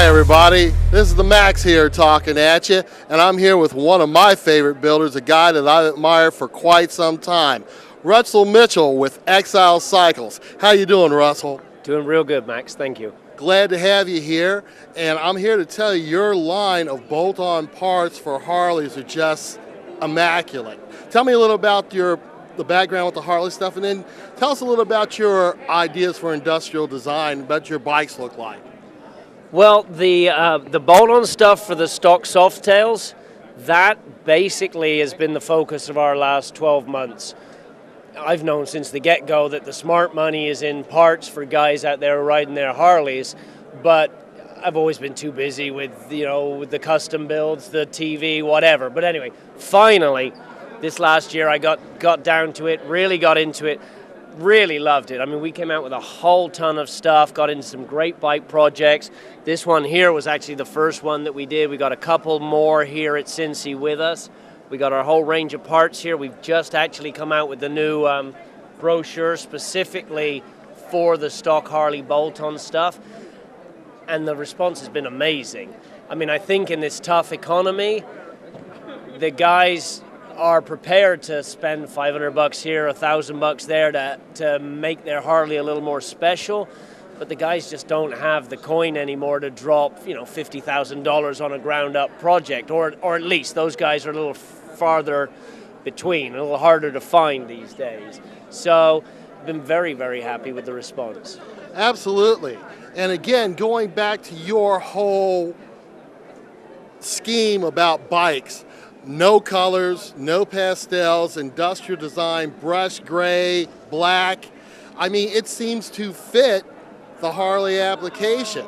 Hi everybody, this is the Max here talking at you, and I'm here with one of my favorite builders, a guy that I've admired for quite some time, Russell Mitchell with Exile Cycles. How you doing, Russell? Doing real good, Max, thank you. Glad to have you here, and I'm here to tell you your line of bolt-on parts for Harleys are just immaculate. Tell me a little about the background with the Harley stuff, and then tell us a little about your ideas for industrial design, what your bikes look like. Well, the bolt-on stuff for the stock Softails, that basically has been the focus of our last 12 months. I've known since the get-go that the smart money is in parts for guys out there riding their Harleys, but I've always been too busy with, with the custom builds, the TV, whatever. But anyway, finally, this last year I got down to it, really got into it, really loved it. I mean, we came out with a whole ton of stuff, got into some great bike projects. This one here was actually the first one that we did. We got a couple more here at Cincy with us. We got our whole range of parts here. We've just actually come out with the new brochure specifically for the stock Harley bolt-on stuff, and the response has been amazing. I mean, I think in this tough economy, the guys are prepared to spend $500 here, $1,000 there to make their Harley a little more special, but the guys just don't have the coin anymore to drop, $50,000 on a ground-up project, or at least those guys are a little farther between, a little harder to find these days. So, I've been very, very happy with the response. Absolutely, and again, going back to your whole scheme about bikes. No colors, no pastels, industrial design, brushed gray, black. I mean, it seems to fit the Harley application.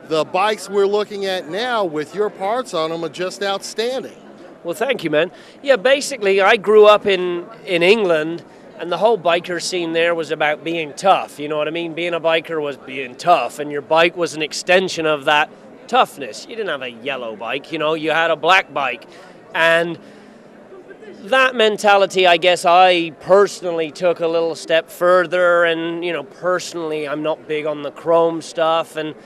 The bikes we're looking at now with your parts on them are just outstanding. Well, thank you, man. Yeah, basically, I grew up in England, and the whole biker scene there was about being tough. You know what I mean? Being a biker was being tough, and your bike was an extension of that toughness. You didn't have a yellow bike, you had a black bike. And that mentality, I guess I personally took a little step further, and personally I'm not big on the chrome stuff, and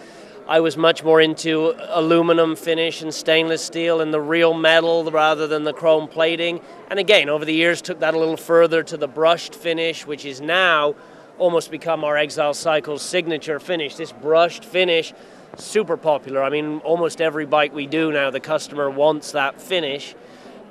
I was much more into aluminum finish and stainless steel and the real metal rather than the chrome plating. And again, over the years took that a little further to the brushed finish, which is now almost become our Exile Cycles signature finish. This brushed finish, super popular. I mean, almost every bike we do now, the customer wants that finish.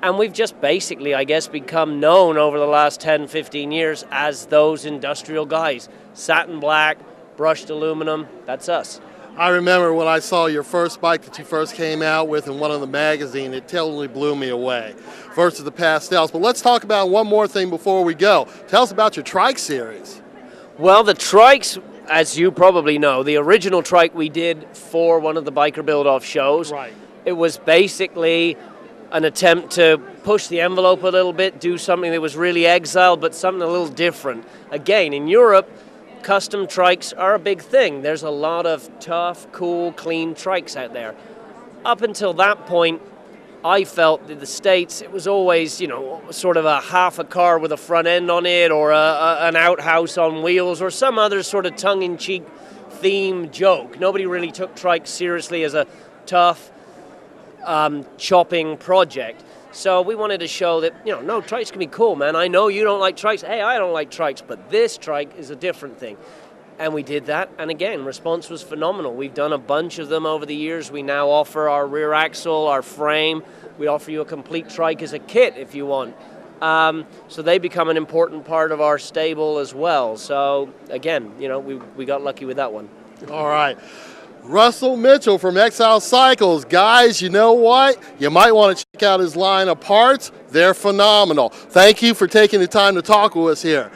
And we've just basically, I guess, become known over the last 10, 15 years as those industrial guys. Satin black, brushed aluminum, that's us. I remember when I saw your first bike that you first came out with in one of the magazines, it totally blew me away versus the pastels. But let's talk about one more thing before we go. Tell us about your trike series. Well, the trikes, as you probably know, the original trike we did for one of the Biker Build-Off shows. Right. It was basically an attempt to push the envelope a little bit, do something that was really Exile, but something a little different. Again, in Europe, custom trikes are a big thing. There's a lot of tough, cool, clean trikes out there. Up until that point, I felt that the States, it was always, sort of a half a car with a front end on it, or an outhouse on wheels, or some other sort of tongue-in-cheek theme joke. Nobody really took trikes seriously as a tough, chopping project. So we wanted to show that, no, trikes can be cool, man. I know you don't like trikes. Hey, I don't like trikes, but this trike is a different thing. And we did that, and again, response was phenomenal. We've done a bunch of them over the years. We now offer our rear axle, our frame. We offer you a complete trike as a kit if you want. So they become an important part of our stable as well. So again, we got lucky with that one. All right. Russell Mitchell from Exile Cycles. Guys, you know what? You might want to check out his line of parts. They're phenomenal. Thank you for taking the time to talk with us here.